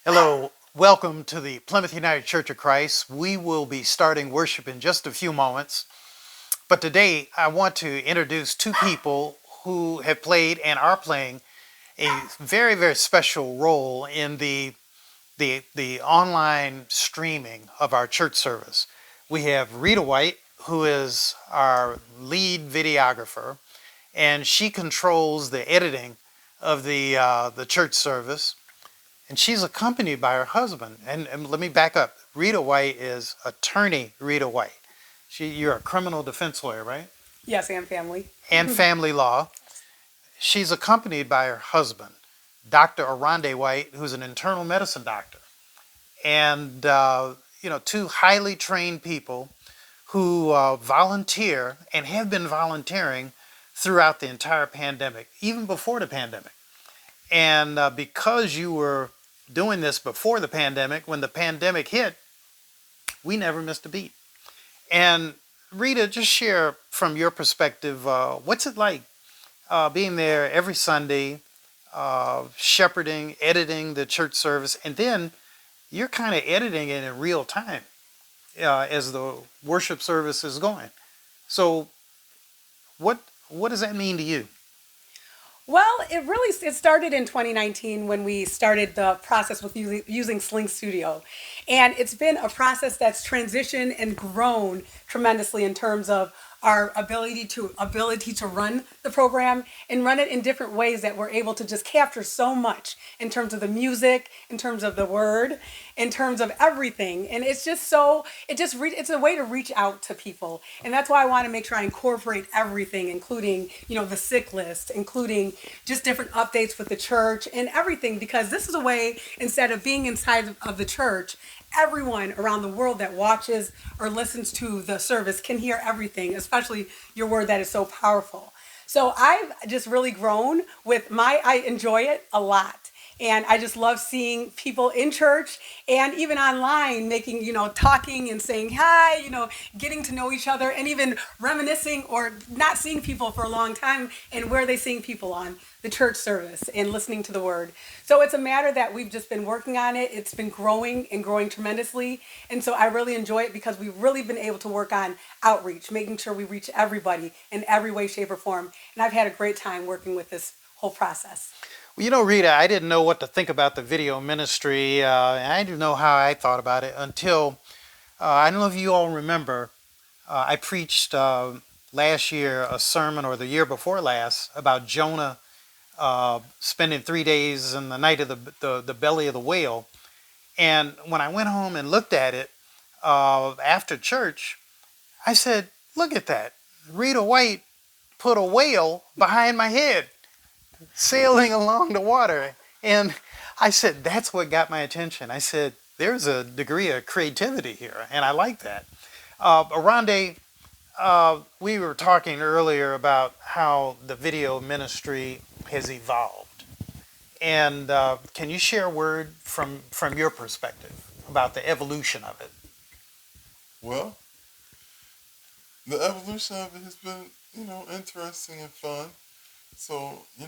Hello, welcome to the Plymouth United Church of Christ. We will be starting worship in just a few moments, but today I want to introduce two people who have played and are playing a very, very special role in the online streaming of our church service. We have Rita White, who is our lead videographer, and she controls the editing of the church service. And she's accompanied by her husband. And let me back up. Rita White is attorney Rita White. You're a criminal defense lawyer, right? Yes, and family. And family law. She's accompanied by her husband, Dr. Arande White, who's an internal medicine doctor. And, two highly trained people who volunteer and have been volunteering throughout the entire pandemic, even before the pandemic. And because you were doing this before the pandemic, when the pandemic hit, we never missed a beat. And Rita, just share from your perspective, what's it like being there every Sunday, shepherding, editing the church service, and then you're kind of editing it in real time as the worship service is going. So what does that mean to you? Well, it started in 2019 when we started the process with using Sling Studio. And it's been a process that's transitioned and grown tremendously in terms of our ability to run the program and run it in different ways that we're able to just capture so much in terms of the music, in terms of the word, in terms of everything. And it's just it's a way to reach out to people. And that's why I want to make sure I incorporate everything, including, the sick list, including just different updates with the church and everything, because this is a way, instead of being inside of the church, everyone around the world that watches or listens to the service can hear everything, especially your word that is so powerful. So I've just really grown I enjoy it a lot. And I just love seeing people in church and even online making, talking and saying hi, getting to know each other and even reminiscing or not seeing people for a long time and where they seeing people on the church service and listening to the word. So it's a matter that we've just been working on it. It's been growing and growing tremendously. And so I really enjoy it because we've really been able to work on outreach, making sure we reach everybody in every way, shape, or form. And I've had a great time working with this whole process. Well, Rita, I didn't know what to think about the video ministry. I didn't know how I thought about it until, I don't know if you all remember, I preached last year a sermon, or the year before last, about Jonah spending 3 days in the night of the belly of the whale. And when I went home and looked at it after church, I said, look at that. Rita White put a whale behind my head, sailing along the water. And I said, that's what got my attention. I said, there's a degree of creativity here, and I like that. Arande, we were talking earlier about how the video ministry has evolved. And can you share a word from your perspective about the evolution of it? Well, the evolution of it has been, interesting and fun. So, I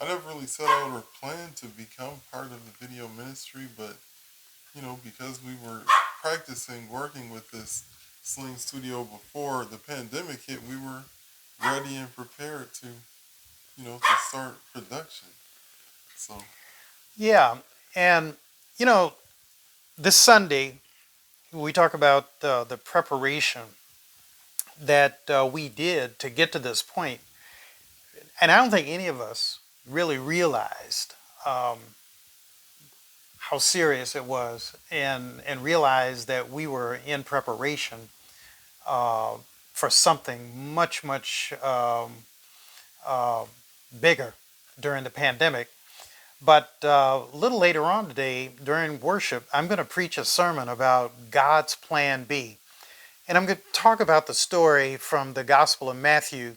never really set out or planned to become part of the video ministry, but, because we were practicing working with this Sling Studio before the pandemic hit, we were ready and prepared to start production. So. Yeah, and, this Sunday, we talk about the preparation that we did to get to this point. And I don't think any of us really realized how serious it was, and realized that we were in preparation for something much, much bigger during the pandemic. But a little later on today, during worship, I'm going to preach a sermon about God's Plan B. And I'm going to talk about the story from the Gospel of Matthew,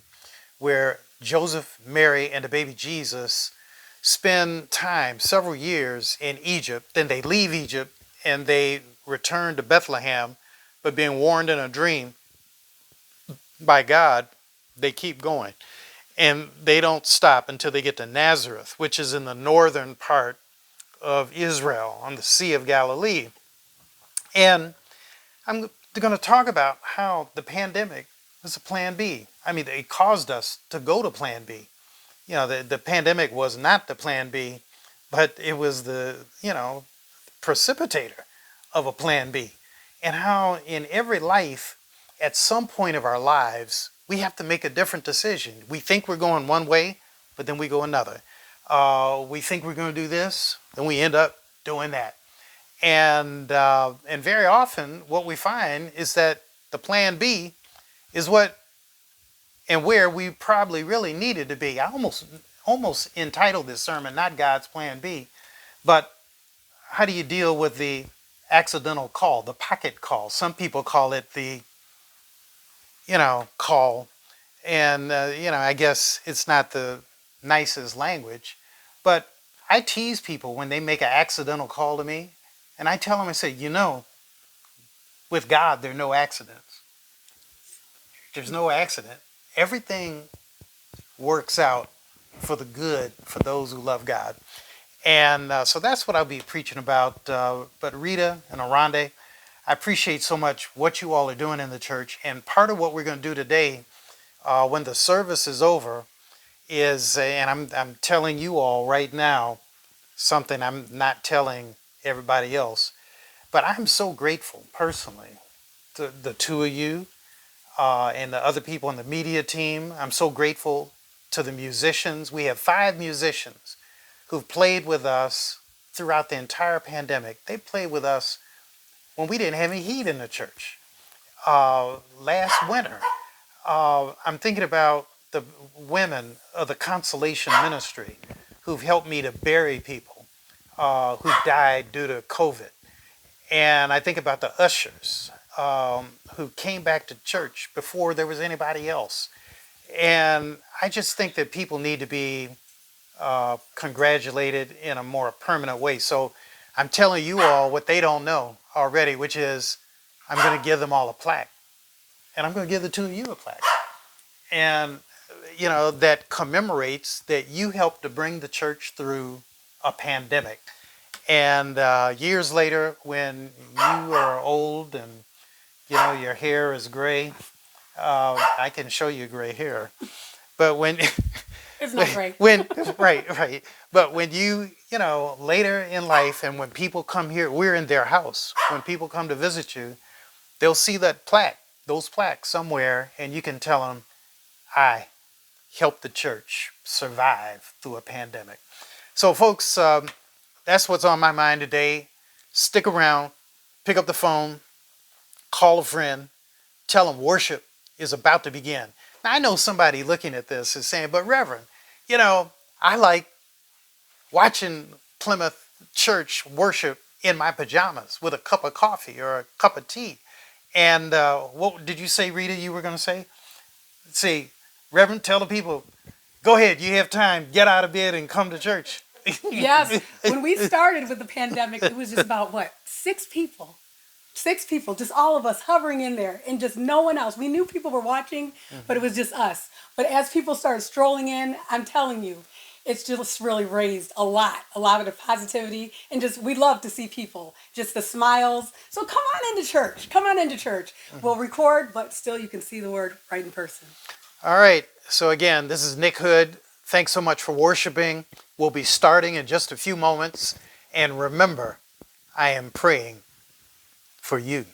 where Joseph, Mary, and the baby Jesus spend time, several years, in Egypt. Then they leave Egypt and they return to Bethlehem, but being warned in a dream by God, they keep going. And they don't stop until they get to Nazareth, which is in the northern part of Israel on the Sea of Galilee. And I'm going to talk about how the pandemic was a plan B. I mean, it caused us to go to plan B. You know, the pandemic was not the plan B, but it was the, precipitator of a plan B. And how in every life, at some point of our lives, we have to make a different decision. We think we're going one way, but then we go another. We think we're going to do this, then we end up doing that. And very often what we find is that the plan B is what and where we probably really needed to be. I almost entitled this sermon, not God's plan B, but how do you deal with the accidental call, the pocket call? Some people call it the, call. And, I guess it's not the nicest language, but I tease people when they make an accidental call to me. And I tell them, I say, with God, there are no accidents. There's no accident. Everything works out for the good for those who love God. And so that's what I'll be preaching about. But Rita and Arande, I appreciate so much what you all are doing in the church. And part of what we're going to do today, when the service is over, is, and I'm telling you all right now, something I'm not telling everybody else, but I'm so grateful personally to the two of you and the other people in the media team. I'm so grateful to the musicians. We have 5 musicians who've played with us throughout the entire pandemic. They played with us when we didn't have any heat in the church last winter. I'm thinking about the women of the Consolation Ministry who've helped me to bury people who died due to COVID. And I think about the ushers who came back to church before there was anybody else. And I just think that people need to be congratulated in a more permanent way. So I'm telling you all what they don't know already, which is I'm going to give them all a plaque. And I'm going to give the two of you a plaque. And, that commemorates that you helped to bring the church through a pandemic. And years later, when you are old and, your hair is gray, I can show you gray hair. But when... It's not gray. Right. But when you, later in life and when people come here, we're in their house. When people come to visit you, they'll see that plaque, those plaques somewhere, and you can tell them, I helped the church survive through a pandemic. So folks, that's what's on my mind today. Stick around, pick up the phone, call a friend, tell them worship is about to begin. Now, I know somebody looking at this is saying, but Reverend, I like watching Plymouth Church worship in my pajamas with a cup of coffee or a cup of tea. And what did you say, Rita, you were going to say? See, Reverend, tell the people, go ahead, you have time, get out of bed and come to church. Yes. When we started with the pandemic, it was just about 6 people. 6 people, just all of us hovering in there and just no one else. We knew people were watching, but it was just us. But as people started strolling in, I'm telling you, it's just really raised a lot of the positivity. And just, we love to see people, just the smiles. So come on into church. We'll record, but still you can see the word right in person. All right. So again, this is Nick Hood. Thanks so much for worshiping. We'll be starting in just a few moments. And remember, I am praying for you.